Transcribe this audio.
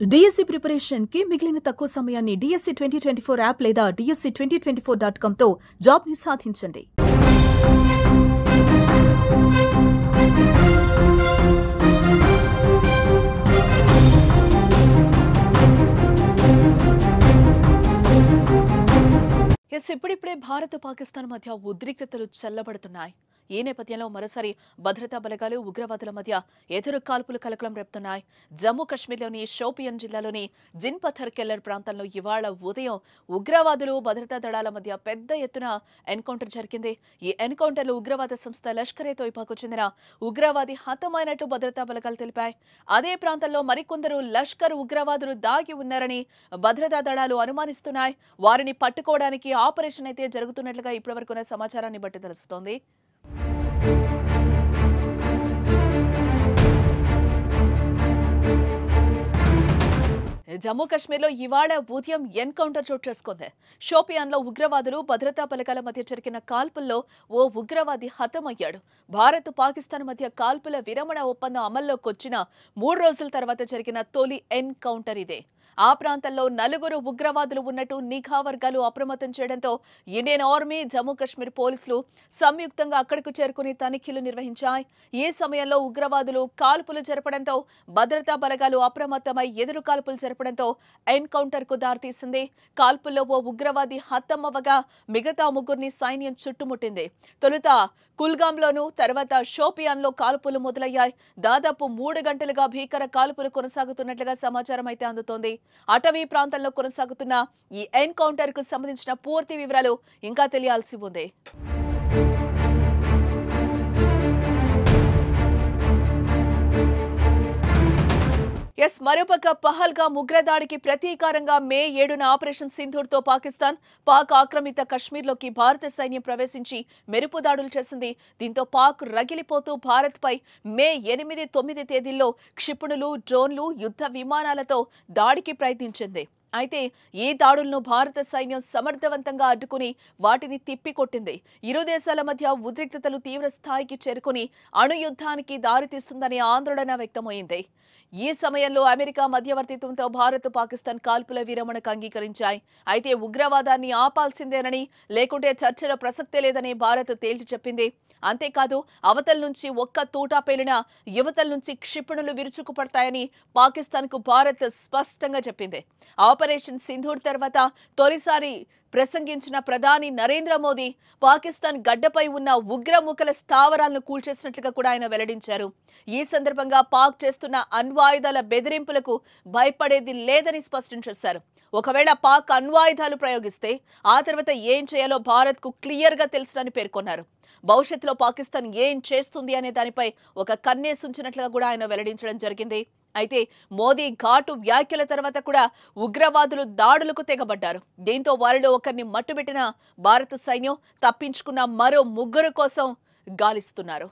DSC preparation కి మిగిలిన తక్కువ సమయాన్ని డిఎస్సి 2024 యాప్ లేదా DSC2024.com తో జాబ్ ని సాధించండి. ఇప్పుడిప్పుడే భారత్ పాకిస్తాన్ మధ్య ఉద్రిక్తతలు చల్లబడుతున్నాయి. ఈ నేపథ్యంలో మరోసారి భద్రతా బలగాలు ఉగ్రవాదుల మధ్య ఎదురు కాల్పులు కలకలం రేపుతున్నాయి. జమ్మూ కశ్మీర్లోని షోపియన్ జిల్లాలోని జిన్పథర్ కెల్లర్ ప్రాంతంలో ఇవాళ ఉదయం ఉగ్రవాదులు భద్రతా దళాల మధ్య పెద్ద ఎత్తున ఎన్కౌంటర్ జరిగింది. ఈ ఎన్కౌంటర్లో ఉగ్రవాద సంస్థ లష్కర్-ఏ-తోయిబాకు చెందిన ఉగ్రవాది హతమైనట్టు భద్రతా బలగాలు తెలిపాయి. అదే ప్రాంతంలో మరికొందరు లష్కర్ ఉగ్రవాదులు దాగి ఉన్నారని భద్రతా దళాలు అనుమానిస్తున్నాయి. వారిని పట్టుకోవడానికి ఆపరేషన్ అయితే జరుగుతున్నట్లుగా ఇప్పటివరకున్న సమాచారాన్ని బట్టి తెలుస్తోంది. జమ్మూ కశ్మీర్లో ఇవాళ ఉదయం ఎన్కౌంటర్ చోటు చేసుకుంది. షోపియాన్లో ఉగ్రవాదులు భద్రతా బలగాల మధ్య జరిగిన కాల్పుల్లో ఓ ఉగ్రవాది హతమయ్యాడు. భారత్ పాకిస్తాన్ మధ్య కాల్పుల విరమణ ఒప్పందం అమల్లోకి వచ్చిన 3 రోజుల తర్వాత జరిగిన తొలి ఎన్కౌంటర్ ఇదే. ఆ ప్రాంతంలో 4 ఉగ్రవాదులు ఉన్నట్టు నిఘా వర్గాలు అప్రమత్తం చేయడంతో ఇండియన్ ఆర్మీ, జమ్మూ కశ్మీర్ పోలీసులు సంయుక్తంగా అక్కడకు చేరుకుని తనిఖీలు నిర్వహించాయి. ఈ సమయంలో ఉగ్రవాదులు కాల్పులు జరపడంతో భద్రతా బలగాలు అప్రమత్తమై ఎదురు కాల్పులు జరపడంతో ఎన్కౌంటర్ కు దారితీసింది. కాల్పుల్లో ఓ ఉగ్రవాది హతమవ్వగా మిగతా 3 సైన్యం చుట్టుముట్టింది. తొలుత కుల్గాంలోనూ తర్వాత షోపియాన్లో కాల్పులు మొదలయ్యాయి. దాదాపు 3 గంటలుగా భీకర కాల్పులు కొనసాగుతున్నట్లుగా సమాచారం అయితే అందుతోంది. అటవీ ప్రాంతంలో కొనసాగుతున్న ఈ ఎన్కౌంటర్ కు సంబంధించిన పూర్తి వివరాలు ఇంకా తెలియాల్సి ఉంది. మరోపక్క పహల్గామ్ ఉగ్రదాడికి ప్రతీకారంగా మే 7న ఆపరేషన్ సింధూర్తో పాక్ ఆక్రమిత కశ్మీర్లోకి భారత సైన్యం ప్రవేశించి మెరుపు దాడులు చేసింది. దీంతో పాక్ రగిలిపోతూ భారత్పై మే 8, 9 తేదీల్లో క్షిపణులు, డ్రోన్లు, యుద్ధ విమానాలతో దాడికి ప్రయత్నించింది. అయితే ఈ దాడులను భారత సైన్యం సమర్థవంతంగా అడ్డుకుని వాటిని తిప్పికొట్టింది. ఇరు దేశాల మధ్య ఉద్రిక్తతలు తీవ్ర స్థాయికి చేరుకుని అణుయుద్ధానికి దారితీస్తుందనే ఆందోళన వ్యక్తమైంది. ఈ సమయంలో అమెరికా మధ్యవర్తిత్వంతో భారత్, పాకిస్తాన్ కాల్పుల విరమణకు అంగీకరించాయి. అయితే ఉగ్రవాదాన్ని ఆపాల్సిందేనని, లేకుంటే చర్చల ప్రసక్తే లేదని భారత్ తేల్చి చెప్పింది. అంతేకాదు అవతల నుంచి ఒక్క తూటా పేలినా యువతల నుంచి క్షిపణులు విరుచుకుపడతాయని పాకిస్తాన్కు భారత్ స్పష్టంగా చెప్పింది. ఆపరేషన్ సింధూర్ తర్వాత తొలిసారి ప్రసంగించిన ప్రధాని నరేంద్ర మోదీ పాకిస్తాన్ గడ్డపై ఉన్న ఉగ్రముఖల స్థావరాలను కూల్చేసినట్లుగా కూడా ఆయన వెల్లడించారు. ఈ సందర్భంగా పాక్ చేస్తున్న అణ్వాయుధాల బెదిరింపులకు భయపడేది లేదని స్పష్టం చేశారు. ఒకవేళ పాక్ అణ్వాయుధాలు ప్రయోగిస్తే ఆ తర్వాత ఏం చేయాలో భారత్కు క్లియర్గా తెలుసునని పేర్కొన్నారు. భవిష్యత్తులో పాకిస్తాన్ ఏం చేస్తుంది అనే దానిపై ఒక కన్నేసుంచినట్లుగా కూడా ఆయన వెల్లడించడం జరిగింది. అయితే మోదీ ఘాటు వ్యాఖ్యల తర్వాత కూడా ఉగ్రవాదులు దాడులకు తెగబడ్డారు. దీంతో వారిలో ఒకరిని మట్టుబెట్టిన భారత సైన్యం తప్పించుకున్న మరో 3 కోసం గాలిస్తున్నారు.